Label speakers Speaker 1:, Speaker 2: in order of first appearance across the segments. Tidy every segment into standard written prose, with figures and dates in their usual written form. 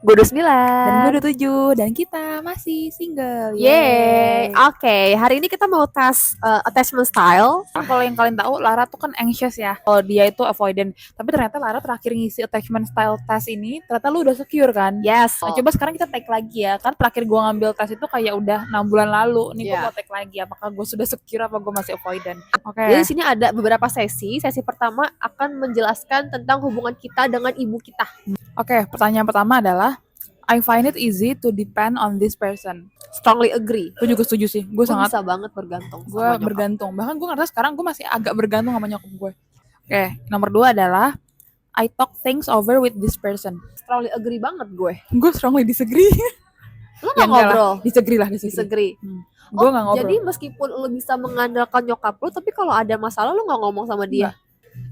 Speaker 1: Gue
Speaker 2: Dan gue
Speaker 1: 29.
Speaker 2: udah 7 dan kita masih single.
Speaker 1: Yeay. Oke, hari ini kita mau tes attachment style.
Speaker 2: Kalau yang kalian tahu, Lara tuh kan anxious ya. Kalau dia itu avoidant. Tapi ternyata Lara terakhir ngisi attachment style test ini, ternyata lu udah secure kan?
Speaker 1: Yes.
Speaker 2: Nah, coba sekarang kita take lagi ya. Kan terakhir gue ngambil tes itu kayak udah 6 bulan lalu. Nih gue mau take lagi. Apakah gue sudah secure apa gue masih avoidant? Oke.
Speaker 1: Jadi di sini ada beberapa sesi. Sesi pertama akan menjelaskan tentang hubungan kita dengan ibu kita.
Speaker 2: Oke, pertanyaan pertama adalah I find it easy to depend on this person.
Speaker 1: Strongly agree.
Speaker 2: Gue juga setuju sih. Gue sangat
Speaker 1: bisa banget bergantung
Speaker 2: gue
Speaker 1: sama nyokap.
Speaker 2: bergantung. Bahkan gue ngerasa sekarang gue masih agak bergantung sama nyokap gue. Oke, nomor 2 adalah I talk things over with this person.
Speaker 1: Strongly agree banget gue.
Speaker 2: Gue strongly disagree.
Speaker 1: Lo gak ngobrol?
Speaker 2: Disagree. Gue gak ngobrol.
Speaker 1: Jadi meskipun lo bisa mengandalkan nyokap lo, tapi kalau ada masalah lo gak ngomong sama dia.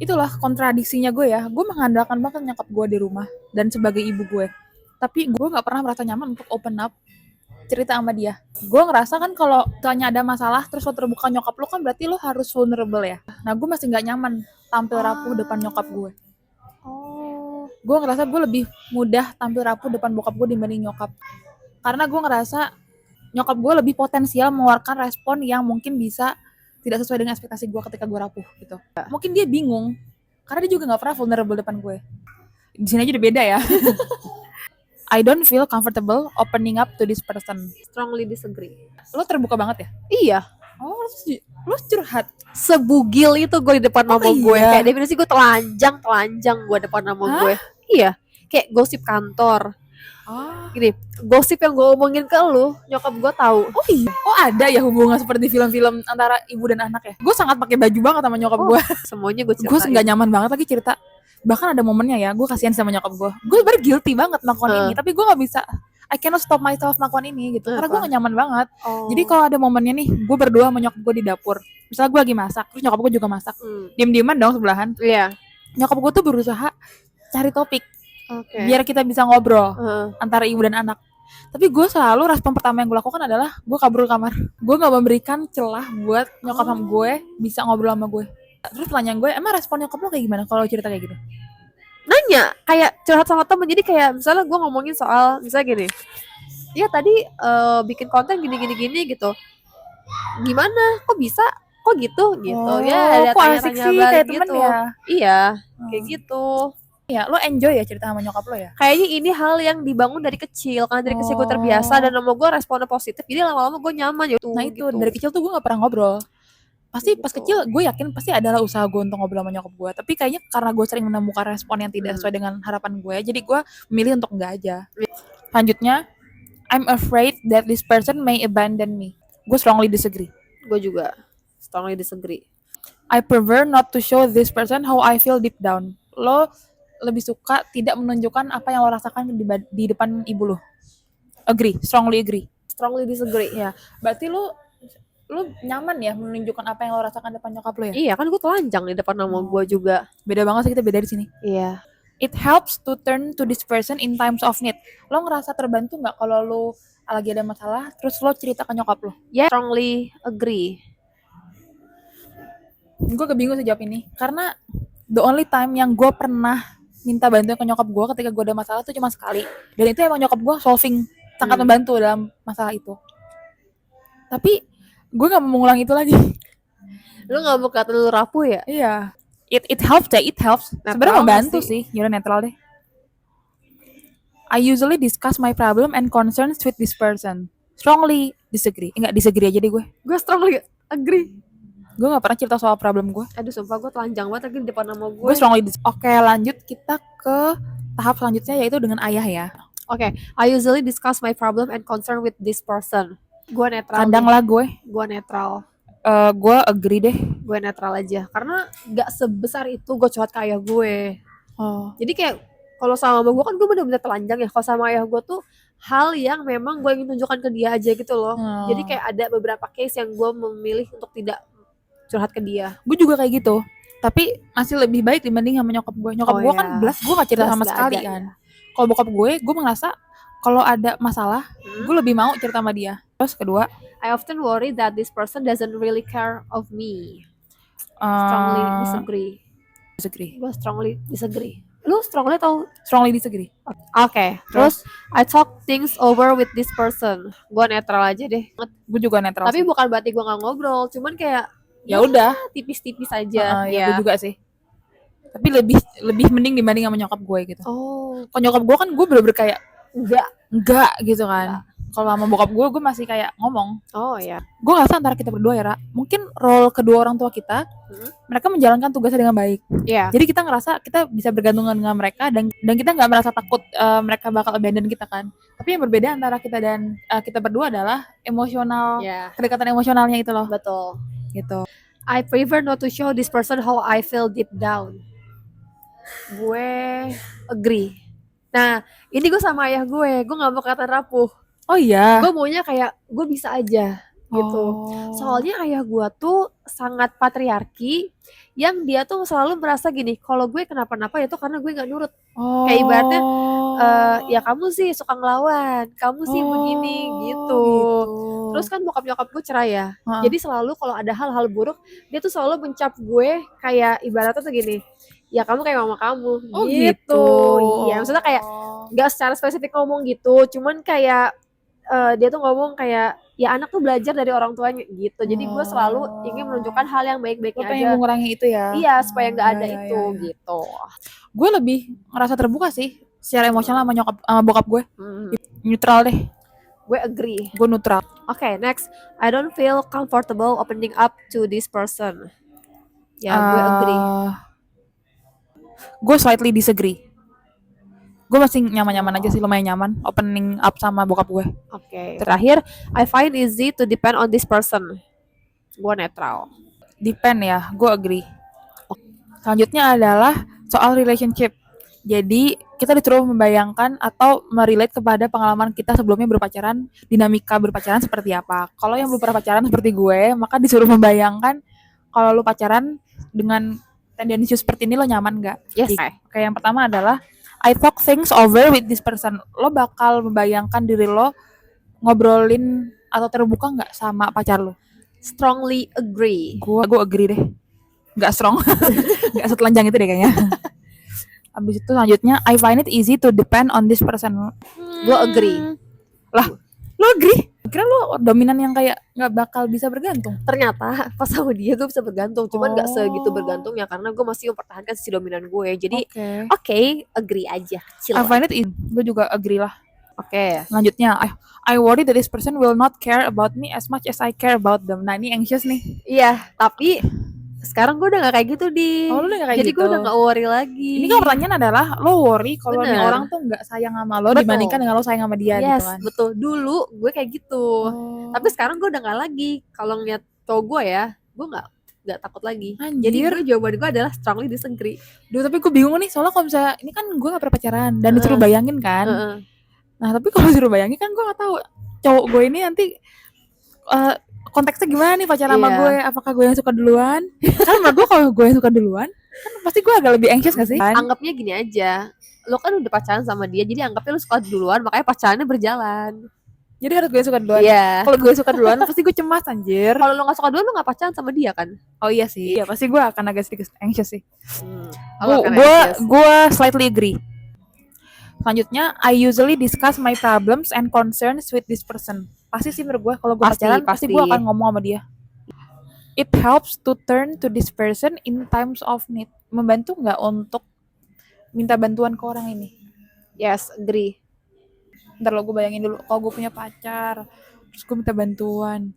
Speaker 2: Itulah kontradiksinya gue ya. Gue mengandalkan banget nyokap gue di rumah dan sebagai ibu gue. Tapi gue gak pernah merasa nyaman untuk open up cerita sama dia. Gue ngerasa kan kalau tanya ada masalah terus lo terbuka nyokap lo kan berarti lo harus vulnerable ya. Nah gue masih gak nyaman tampil rapuh depan nyokap gue. Gue ngerasa gue lebih mudah tampil rapuh depan bokap gue dibanding nyokap. Karena gue ngerasa nyokap gue lebih potensial mengeluarkan respon yang mungkin bisa tidak sesuai dengan ekspektasi gue ketika gue rapuh gitu. Mungkin dia bingung karena dia juga gak pernah vulnerable depan gue. Di sini aja udah beda ya. I don't feel comfortable opening up to this person.
Speaker 1: Strongly disagree.
Speaker 2: Lo terbuka banget ya?
Speaker 1: Iya.
Speaker 2: Oh, lo curhat.
Speaker 1: Sebugil itu gue di depan mama gue.
Speaker 2: Iya.
Speaker 1: Kayak definisi gue telanjang gue depan mama gue. Iya. Kayak gosip kantor. Gini, gosip yang gue omongin ke lu, nyokap gue tahu.
Speaker 2: Oh iya. Oh ada ya hubungan seperti film-film antara ibu dan anak ya? Gue sangat pakai baju banget sama nyokap gue.
Speaker 1: Semuanya gue ceritain.
Speaker 2: Gue nggak nyaman banget lagi cerita. Bahkan ada momennya ya, gue kasihan sama nyokap gue. Gue sebenernya guilty banget melakukan ini, tapi gue nggak bisa. I cannot stop myself melakukan ini gitu. Karena gue gak nyaman banget. Jadi kalau ada momennya nih, gue berdua sama nyokap gue di dapur. Misalnya gue lagi masak, terus nyokap gue juga masak. Diem-dieman dong sebelahan.
Speaker 1: Iya.
Speaker 2: Nyokap gue tuh berusaha cari topik. Biar kita bisa ngobrol antara ibu dan anak. Tapi gue selalu respon pertama yang gue lakukan adalah gue kabur ke kamar. Gue gak memberikan celah buat nyokap sama gue bisa ngobrol sama gue. Terus pertanyaan gue, emang respon nyokap lo kayak gimana kalau cerita kayak gitu?
Speaker 1: Nanya, kayak curhat sama temen. Jadi kayak misalnya gue ngomongin soal, misalnya gini, ya tadi bikin konten gini gitu. Gimana? Kok bisa? Kok gitu? Ya ada tanya-tanya balik gitu. Ya? Iya, kayak gitu.
Speaker 2: Ya, lo enjoy ya cerita sama nyokap lo ya?
Speaker 1: Kayaknya ini hal yang dibangun dari kecil. Karena dari kecil gue terbiasa dan sama gue responnya positif. Jadi lama-lama gue nyaman gitu.
Speaker 2: Nah itu, dari kecil tuh gue gak pernah ngobrol. Pasti pas kecil gue yakin pasti adalah usaha gue untuk ngobrol sama nyokap gue. Tapi kayaknya karena gue sering menemukan respon yang tidak sesuai dengan harapan gue, jadi gue memilih untuk enggak aja. Selanjutnya, I'm afraid that this person may abandon me. Gue strongly disagree.
Speaker 1: Gue juga strongly disagree.
Speaker 2: I prefer not to show this person how I feel deep down. Lo lebih suka tidak menunjukkan apa yang lo rasakan di depan ibu lo. Agree, strongly agree.
Speaker 1: Strongly disagree.
Speaker 2: Ya, berarti lo nyaman ya menunjukkan apa yang lo rasakan depan nyokap lo ya?
Speaker 1: Iya, kan gue telanjang di depan mama gue juga.
Speaker 2: Beda banget sih, kita beda di sini.
Speaker 1: Iya.
Speaker 2: It helps to turn to this person in times of need. Lo ngerasa terbantu nggak kalau lo lagi ada masalah, terus lo cerita ke nyokap lo?
Speaker 1: Yeah, strongly agree.
Speaker 2: Gue kebingung sih jawab ini, karena the only time yang gue pernah minta bantuan ke nyokap gue ketika gue ada masalah tuh cuma sekali. Dan itu emang nyokap gue sangat membantu dalam masalah itu. Tapi gue gak mau mengulang itu lagi.
Speaker 1: Lu gak mau kata lu rapuh ya?
Speaker 2: Iya. It helps ya, it helps. Sebenarnya membantu sih. Yaudah netral deh. I usually discuss my problem and concerns with this person. Strongly disagree. Enggak, disagree aja deh gue.
Speaker 1: Gue strongly agree.
Speaker 2: Gue gak pernah cerita soal problem gue.
Speaker 1: Aduh sumpah gue telanjang banget lagi di depan nama gue.
Speaker 2: Gue strongly disagree. Oke, lanjut kita ke tahap selanjutnya, yaitu dengan ayah ya.
Speaker 1: Oke, I usually discuss my problem and concern with this person. Gue netral.
Speaker 2: Kadang lah gue
Speaker 1: netral.
Speaker 2: Gue agree deh.
Speaker 1: Gue netral aja. Karena gak sebesar itu gue curhat ke ayah gue. Jadi kayak kalau sama mama gue kan gue bener-bener telanjang ya. Kalau sama ayah gue tuh hal yang memang gue ingin tunjukkan ke dia aja gitu loh. Jadi kayak ada beberapa case yang gue memilih untuk tidak curhat ke dia.
Speaker 2: Gue juga kayak gitu. Tapi masih lebih baik dibanding sama nyokap gue. Nyokap gue kan belas gue gak cerita sama sekali kan. Kalau bokap gue merasa kalau ada masalah, gue lebih mau cerita sama dia. Terus kedua,
Speaker 1: I often worry that this person doesn't really care of me. Strongly disagree.
Speaker 2: Disagree.
Speaker 1: Gue strongly disagree. Lu strongly atau
Speaker 2: Strongly disagree.
Speaker 1: Oke, terus I talk things over with this person. Gua netral aja deh.
Speaker 2: Gue juga netral
Speaker 1: Tapi
Speaker 2: sih.
Speaker 1: bukan berarti gua nggak ngobrol, cuman kayak
Speaker 2: Ya udah.
Speaker 1: tipis-tipis aja.
Speaker 2: Ya gue juga sih. Tapi lebih mending dibanding sama nyokap gue gitu.
Speaker 1: Oh,
Speaker 2: Kalau nyokap gue kan gue bener-bener kayak
Speaker 1: enggak.
Speaker 2: gitu kan. Kalau sama bokap gue masih kayak ngomong.
Speaker 1: Oh ya.
Speaker 2: Gue ngerasa antara kita berdua ya, Ra, mungkin role kedua orang tua kita, mereka menjalankan tugasnya dengan baik.
Speaker 1: Iya.
Speaker 2: Jadi kita ngerasa kita bisa bergantungan dengan mereka dan kita nggak merasa takut mereka bakal abandon kita kan. Tapi yang berbeda antara kita dan kita berdua adalah emosional,
Speaker 1: Ya,
Speaker 2: kedekatan emosionalnya itu loh.
Speaker 1: betul.
Speaker 2: Gitu.
Speaker 1: I prefer not to show this person how I feel deep down. Gue agree. Nah, ini gue sama ayah gue nggak mau kelihatan rapuh.
Speaker 2: Oh iya.
Speaker 1: Gue maunya kayak gue bisa aja gitu. Soalnya ayah gue tuh sangat patriarki, yang dia tuh selalu merasa gini, kalau gue kenapa-napa ya tuh karena gue nggak nurut. Kayak ibaratnya, ya kamu sih suka ngelawan, kamu sih begini gitu. Terus kan bokap nyokap gue cerai ya, jadi selalu kalau ada hal-hal buruk, dia tuh selalu mencap gue kayak ibaratnya tuh gini, ya kamu kayak mama kamu gitu. Iya, maksudnya kayak nggak secara spesifik ngomong gitu, cuman kayak dia tuh ngomong kayak ya anak tuh belajar dari orang tuanya gitu. Jadi gue selalu ingin menunjukkan hal yang baik-baiknya
Speaker 2: Lo
Speaker 1: aja.
Speaker 2: pengen mengurangi itu ya?
Speaker 1: Iya, supaya nggak ada itu gitu.
Speaker 2: Gue lebih ngerasa terbuka sih secara emosional sama bokap gue. Neutral deh.
Speaker 1: Gue agree.
Speaker 2: Gue neutral.
Speaker 1: Okay, next. I don't feel comfortable opening up to this person. Ya, gue agree.
Speaker 2: Gue slightly disagree. Gue masih nyaman-nyaman aja sih, lumayan nyaman opening up sama bokap gue.
Speaker 1: Oke. Terakhir, I find easy to depend on this person. Gue netral.
Speaker 2: Depend ya, gue agree. Selanjutnya adalah soal relationship. Jadi kita disuruh membayangkan atau merelate kepada pengalaman kita sebelumnya berpacaran, dinamika berpacaran seperti apa. Kalau yang belum pernah pacaran seperti gue, maka disuruh membayangkan kalau lu pacaran dengan tendensius seperti ini, lo nyaman gak?
Speaker 1: Yes.
Speaker 2: Oke, yang pertama adalah I talk things over with this person. Lo bakal membayangkan diri lo ngobrolin atau terbuka nggak sama pacar lo?
Speaker 1: Strongly agree.
Speaker 2: Gue agree deh. Nggak strong, nggak setelanjang itu deh kayaknya. Abis itu selanjutnya I find it easy to depend on this person.
Speaker 1: Gue agree.
Speaker 2: Lah, lo agree? Kira lo dominan yang kayak nggak bakal bisa bergantung?
Speaker 1: Ternyata pas sama dia gue bisa bergantung, cuman nggak segitu bergantungnya karena gue masih mempertahankan sisi dominan gue. Jadi oke, agree aja.
Speaker 2: I find it easy. Gue juga agree lah.
Speaker 1: Oke.
Speaker 2: Selanjutnya I worry that this person will not care about me as much as I care about them. Nah, ini anxious nih.
Speaker 1: Iya, tapi sekarang gue udah gak kayak gitu di.
Speaker 2: Oh, lu udah gak kayak
Speaker 1: jadi
Speaker 2: gitu.
Speaker 1: Jadi gue udah gak worry lagi.
Speaker 2: Ini kan pertanyaan adalah lo worry kalau nih orang tuh gak sayang sama lo dibandingkan dengan lo sayang sama dia gitu kan.
Speaker 1: Betul. Dulu gue kayak gitu. Tapi sekarang gue udah gak lagi. Kalau ngeliat cowok gue ya, gue gak takut lagi.
Speaker 2: Anjir.
Speaker 1: Jadi jawaban gue adalah strongly disagree.
Speaker 2: Duh, tapi gue bingung nih soalnya kalau misalnya ini kan gue gak pernah pacaran dan disuruh bayangin kan. Nah, tapi kalau disuruh bayangin kan gue gak tahu cowok gue ini nanti konteksnya gimana nih pacaran sama gue, apakah gue yang suka duluan? Kan menurut gue kalau gue yang suka duluan kan pasti gue agak lebih anxious gak sih?
Speaker 1: Anggapnya gini aja, lo kan udah pacaran sama dia, jadi anggapnya lo suka duluan, makanya pacarannya berjalan.
Speaker 2: Jadi harus gue yang suka duluan. Kalau gue suka duluan pasti gue cemas anjir.
Speaker 1: Kalau lo gak suka duluan, lo gak pacaran sama dia kan?
Speaker 2: Oh iya sih, iya pasti gue akan agak sedikit anxious sih.
Speaker 1: Gue
Speaker 2: slightly agree. Selanjutnya, I usually discuss my problems and concerns with this person. Pasti sih menurut gue kalau gue pacaran pasti gue akan ngomong sama dia. It helps to turn to this person in times of need. Membantu nggak untuk minta bantuan ke orang ini?
Speaker 1: Yes, agree.
Speaker 2: Ntar lo gue bayangin dulu, kalau gue punya pacar, terus gue minta bantuan.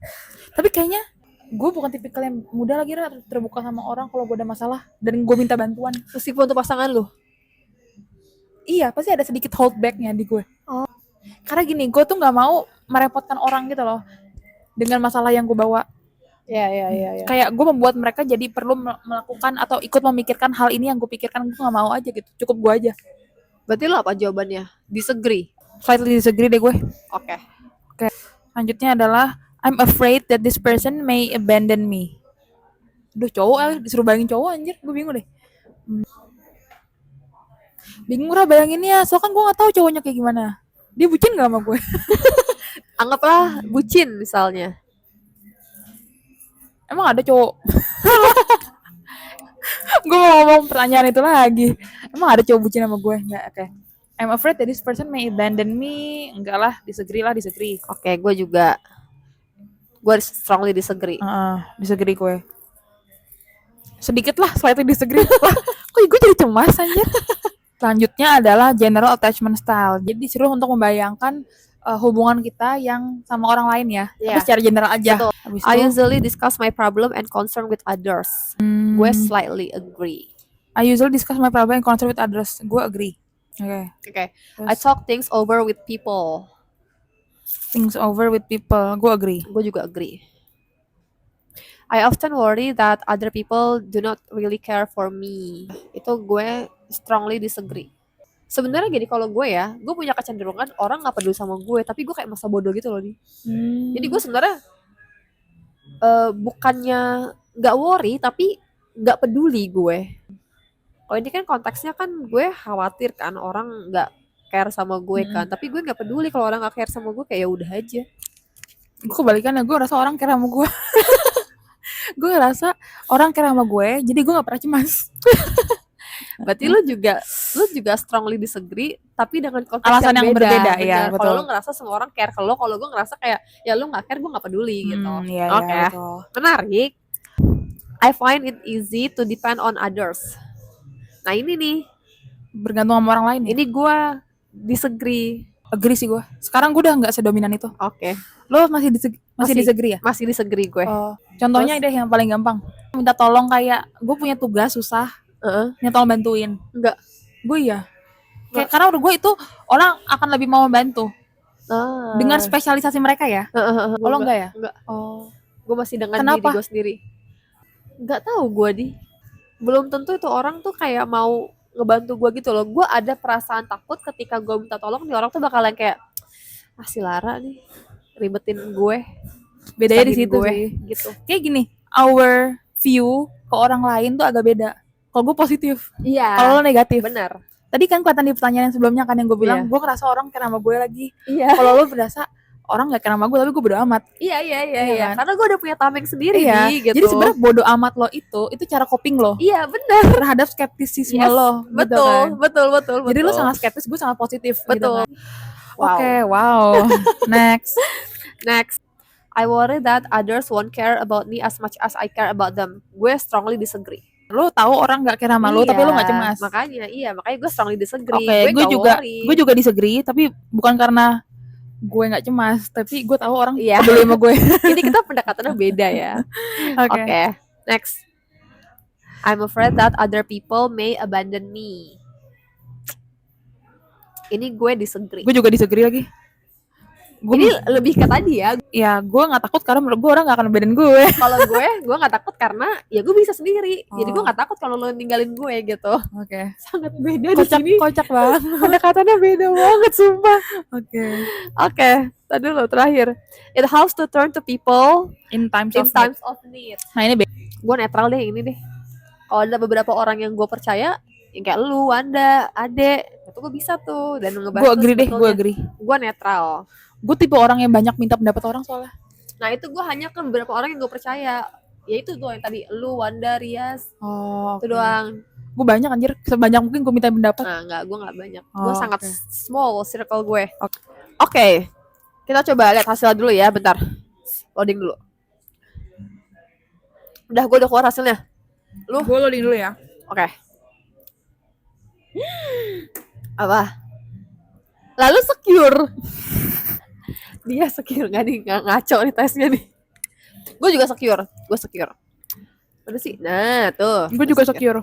Speaker 2: Tapi kayaknya gue bukan tipikal yang mudah lagi terbuka sama orang kalau gue ada masalah dan gue minta bantuan.
Speaker 1: Meskipun untuk pasangan lo?
Speaker 2: Iya, pasti ada sedikit hold back-nya di gue. Karena gini, gue tuh nggak mau merepotkan orang gitu loh dengan masalah yang gue bawa.
Speaker 1: Iya.
Speaker 2: Kayak gue membuat mereka jadi perlu melakukan atau ikut memikirkan hal ini yang gue pikirkan. Gue nggak mau aja gitu, cukup gue aja.
Speaker 1: Berarti lo apa jawabannya? Disagree?
Speaker 2: Slightly disagree deh gue.
Speaker 1: Oke.
Speaker 2: Selanjutnya adalah I'm afraid that this person may abandon me. Duh, cowok disuruh bayangin cowok anjir, gue bingung deh. Bingung lah bayanginnya, soalnya kan gue gak tahu cowoknya kayak gimana. Dia bucin gak sama gue?
Speaker 1: Anggaplah bucin misalnya.
Speaker 2: Emang ada cowok? Gue mau ngomong pertanyaan itu lagi. Emang ada cowok bucin sama gue? Enggak, oke. I'm afraid that this person may abandon me. Enggak lah, disagree lah, disagree.
Speaker 1: Oke, gue juga. Gue strongly disagree.
Speaker 2: Disagree gue. Sedikit lah, slightly disagree. Wah, kok gue jadi cemas anjir. Selanjutnya adalah general attachment style. Jadi disuruh untuk membayangkan hubungan kita yang sama orang lain ya. Tapi
Speaker 1: Iya.
Speaker 2: secara general aja.
Speaker 1: Betul.
Speaker 2: Habis
Speaker 1: I
Speaker 2: itu,
Speaker 1: usually discuss my problem and concern with others. Gue slightly agree.
Speaker 2: I usually discuss my problem and concern with others. Gue agree. Oke.
Speaker 1: Okay.
Speaker 2: Terus,
Speaker 1: I talk things over with people.
Speaker 2: things over with people. Gue agree.
Speaker 1: Gue juga agree. I often worry that other people do not really care for me. Itu gue strongly disagree. Sebenarnya gini, kalau gue ya, gue punya kecenderungan orang nggak peduli sama gue, tapi gue kayak masa bodoh gitu loh nih. Jadi gue sebenarnya bukannya nggak worry, tapi nggak peduli gue. Kalau ini kan konteksnya kan gue khawatir kan orang nggak care sama gue kan, tapi gue nggak peduli kalau orang nggak care sama gue, kayak ya udah aja.
Speaker 2: Gue kebalikannya, gue rasa orang care sama gue. Gue ngerasa orang care sama gue, jadi gue nggak pernah cemas.
Speaker 1: Berarti lu juga strongly disagree, tapi dengan konteks
Speaker 2: Alasan yang berbeda,
Speaker 1: bener.
Speaker 2: iya,
Speaker 1: Kalau
Speaker 2: betul.
Speaker 1: lu ngerasa semua orang care ke lo, kalau gue ngerasa kayak ya lu nggak care, gue nggak peduli gitu.
Speaker 2: Iya,
Speaker 1: Oke.
Speaker 2: iya, betul.
Speaker 1: Menarik. I find it easy to depend on others. Nah ini nih,
Speaker 2: Bergantung sama orang lain ya.
Speaker 1: ini gue disagree.
Speaker 2: Agree sih gue. Sekarang gue udah nggak sedominan itu.
Speaker 1: Oke.
Speaker 2: Lo masih disagree ya?
Speaker 1: Masih disagree gue.
Speaker 2: Contohnya deh yang paling gampang. Minta tolong kayak gue punya tugas susah, minta tolong bantuin.
Speaker 1: Enggak.
Speaker 2: Gue iya. Kayak karena menurut gue itu orang akan lebih mau membantu dengan spesialisasi mereka ya. Kalau enggak ya?
Speaker 1: Enggak.
Speaker 2: Oh.
Speaker 1: Gue masih dengan
Speaker 2: Kenapa?
Speaker 1: diri gue sendiri. Nggak tahu gue di. Belum tentu itu orang tuh kayak mau ngebantu gue gitu loh. Gue ada perasaan takut ketika gue minta tolong, nih orang tuh bakalan kayak si Lara nih ribetin gue.
Speaker 2: Bedanya di
Speaker 1: Sahin
Speaker 2: situ
Speaker 1: gue,
Speaker 2: sih.
Speaker 1: gitu.
Speaker 2: Kayak gini, our view ke orang lain tuh agak beda. Kalau gue positif,
Speaker 1: Iya.
Speaker 2: kalau lo negatif.
Speaker 1: Benar.
Speaker 2: Tadi kan kelihatan di pertanyaan yang sebelumnya kan yang gue bilang,
Speaker 1: Iya.
Speaker 2: gue ngerasa orang care sama gue lagi.
Speaker 1: Iya.
Speaker 2: Kalau lo berasa orang nggak care sama gue, tapi gue bodo amat.
Speaker 1: Iya.
Speaker 2: kan?
Speaker 1: Karena gue udah punya tameng sendiri
Speaker 2: Iya.
Speaker 1: nih, gitu.
Speaker 2: Jadi sebenarnya bodo amat lo itu cara coping lo
Speaker 1: Iya benar.
Speaker 2: terhadap skeptisisme
Speaker 1: Yes,
Speaker 2: lo. gitu
Speaker 1: Betul,
Speaker 2: kan.
Speaker 1: betul.
Speaker 2: Jadi lo sangat skeptis, gue sangat positif.
Speaker 1: Betul.
Speaker 2: Gitu kan. Oke, wow. Next.
Speaker 1: Next. I worry that others won't care about me as much as I care about them. Gue strongly disagree.
Speaker 2: Lo tahu orang nggak care sama lo, tapi lo nggak cemas.
Speaker 1: Makanya gue strongly disagree.
Speaker 2: Oke, gue juga disagree, tapi bukan karena gue nggak cemas, tapi gue tahu orang
Speaker 1: Iya.
Speaker 2: peduli sama gue.
Speaker 1: Ini kita pendekatannya beda ya.
Speaker 2: Oke.
Speaker 1: Oke. Next. I'm afraid that other people may abandon me. Ini gue disagree.
Speaker 2: Gue juga disagree lagi.
Speaker 1: Ini lebih ke tadi ya.
Speaker 2: Ya, gue nggak takut karena menurut gue orang nggak akan bedain gue.
Speaker 1: Kalau gue nggak takut karena ya gue bisa sendiri. Jadi gue
Speaker 2: Oh.
Speaker 1: nggak takut kalau lo ninggalin gue gitu.
Speaker 2: Oke.
Speaker 1: Sangat beda di sini.
Speaker 2: Kocak banget.
Speaker 1: Pendekatannya beda banget sumpah.
Speaker 2: Oke.
Speaker 1: Oke, tadi dulu terakhir. It helps to turn to people
Speaker 2: In times
Speaker 1: in
Speaker 2: of need.
Speaker 1: times of need.
Speaker 2: Nah ini
Speaker 1: Gue netral deh ini deh. Kalau ada beberapa orang yang gue percaya, yang kayak lu, Wanda, Ade, itu gue bisa tuh dan ngebantu.
Speaker 2: gue agree deh, gue agree.
Speaker 1: Gue netral.
Speaker 2: Gue tipe orang yang banyak minta pendapat orang soalnya.
Speaker 1: Nah itu gue hanya ke beberapa orang yang gue percaya. Ya itu tuh yang tadi, lu, Wanda, Rias,
Speaker 2: Oh.
Speaker 1: itu doang.
Speaker 2: Gue banyak anjir, sebanyak mungkin gue minta pendapat.
Speaker 1: Nah enggak, gue nggak banyak.
Speaker 2: Oh,
Speaker 1: Gue sangat
Speaker 2: oke.
Speaker 1: small circle gue. Oke. Kita coba lihat hasilnya dulu ya, bentar. Loading dulu. Udah, gue udah keluar hasilnya. Lu?
Speaker 2: Gue loading dulu ya.
Speaker 1: Oke. Apa? Lalu secure. Dia secure nggak nih? Nggak ngaco nih tesnya nih. Gue juga secure. Udah sih. Nah tuh.
Speaker 2: Gue juga secure.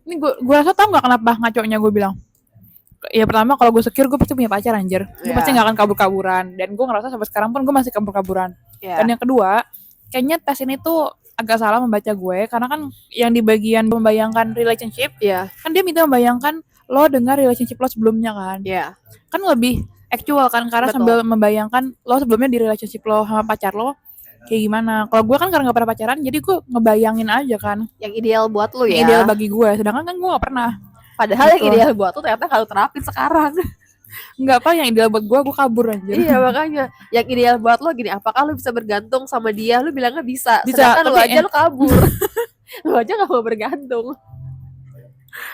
Speaker 2: Ini gue rasa tau nggak kenapa ngaconya gue bilang. Ya pertama kalau gue secure gue pasti punya pacar anjir. Gue
Speaker 1: Iya.
Speaker 2: pasti nggak akan kabur-kaburan. Dan gue ngerasa sampai sekarang pun gue masih kabur-kaburan.
Speaker 1: Ya.
Speaker 2: Dan yang kedua, kayaknya tes ini tuh agak salah membaca gue karena kan yang di bagian membayangkan relationship
Speaker 1: Iya.
Speaker 2: kan dia minta membayangkan lo dengan relationship lo sebelumnya kan.
Speaker 1: Iya.
Speaker 2: Kan lebih actual kan karena
Speaker 1: Betul.
Speaker 2: sambil membayangkan lo sebelumnya di relationship lo sama pacar lo kayak gimana. Kalau gue kan karena gak pernah pacaran jadi gue ngebayangin aja kan
Speaker 1: Yang ideal buat lu ya.
Speaker 2: yang ideal bagi gue, sedangkan kan gue gak pernah.
Speaker 1: Padahal yang
Speaker 2: Betul.
Speaker 1: ideal buat lu ternyata kalau terapin sekarang.
Speaker 2: Nggak apa yang ideal buat gue kabur anjir.
Speaker 1: Iya makanya yang ideal buat lo gini, apakah lo bisa bergantung sama dia? Lu bilangnya bisa,
Speaker 2: Bisa,
Speaker 1: sedangkan lu
Speaker 2: tapi
Speaker 1: aja lu kabur. Lu aja gak mau bergantung.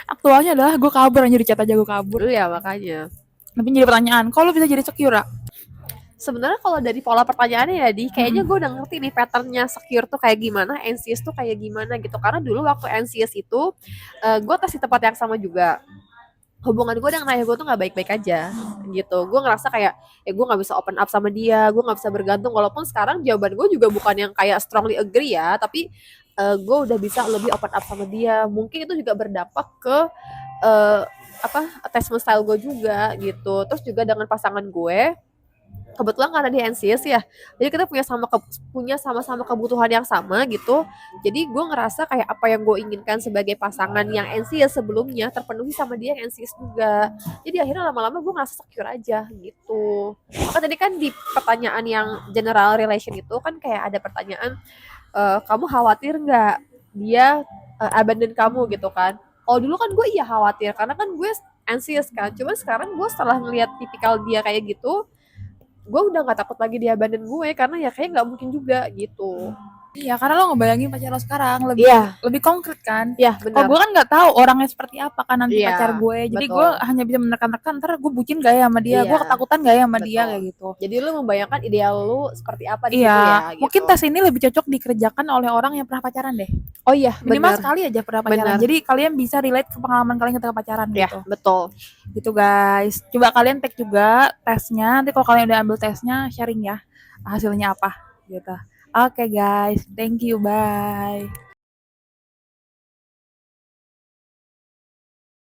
Speaker 2: aktualnya adalah gue kabur anjir, di chat aja gue kabur.
Speaker 1: Lu ya makanya.
Speaker 2: Tapi jadi pertanyaan, kok lo bisa jadi secure, Ra?
Speaker 1: Sebenarnya kalau dari pola pertanyaannya ya di kayaknya
Speaker 2: Mm-mm.
Speaker 1: gue udah ngerti nih patternnya secure tuh kayak gimana, anxious tuh kayak gimana gitu. Karena dulu waktu anxious itu gue tes di tempat yang sama juga. Hubungan gue dengan ayah gue tuh nggak baik-baik aja gitu. Gue ngerasa kayak gue nggak bisa open up sama dia, gue nggak bisa bergantung. Walaupun sekarang jawaban gue juga bukan yang kayak strongly agree ya, tapi gue udah bisa lebih open up sama dia. Mungkin itu juga berdampak ke eh, apa attachment style gue juga gitu. Terus juga dengan pasangan gue, kebetulan karena dia anxious ya, jadi kita punya sama-sama kebutuhan yang sama gitu. Jadi gue ngerasa kayak apa yang gue inginkan sebagai pasangan yang anxious sebelumnya terpenuhi sama dia yang anxious juga. Jadi akhirnya lama-lama gue ngerasa secure aja gitu. Maka tadi kan di pertanyaan yang general relation itu kan kayak ada pertanyaan, kamu khawatir nggak dia abandon kamu gitu kan. Oh dulu kan gue iya khawatir karena kan gue anxious kan. Cuma sekarang gue setelah ngeliat tipikal dia kayak gitu, gue udah gak takut lagi dia abandon gue karena ya kayak nggak mungkin juga gitu.
Speaker 2: Iya, karena lo ngebayangin pacar lo sekarang lebih
Speaker 1: Iya,
Speaker 2: lebih konkret kan.
Speaker 1: iya
Speaker 2: Kalau
Speaker 1: benar.
Speaker 2: gue kan nggak tahu orangnya seperti apa kan nanti pacar
Speaker 1: Iya,
Speaker 2: gue. Jadi gue
Speaker 1: betul.
Speaker 2: hanya bisa menekan-nekan, ntar gue bucin gak ya sama dia, gue
Speaker 1: Iya,
Speaker 2: ketakutan gak ya sama dia,
Speaker 1: betul.
Speaker 2: kayak gitu.
Speaker 1: Jadi lu membayangkan ideal lu seperti apa di situ
Speaker 2: Iya,
Speaker 1: ya
Speaker 2: mungkin
Speaker 1: gitu.
Speaker 2: tes ini lebih cocok dikerjakan oleh orang yang pernah pacaran deh.
Speaker 1: Oh iya,
Speaker 2: Minimal
Speaker 1: benar.
Speaker 2: sekali aja pernah pacaran.
Speaker 1: Benar.
Speaker 2: Jadi kalian bisa relate ke pengalaman kalian ketika pacaran
Speaker 1: Ya,
Speaker 2: gitu.
Speaker 1: betul.
Speaker 2: Gitu guys. Coba kalian take juga tesnya. Nanti kalau kalian udah ambil tesnya, sharing ya hasilnya apa gitu. Oke guys, thank you, bye.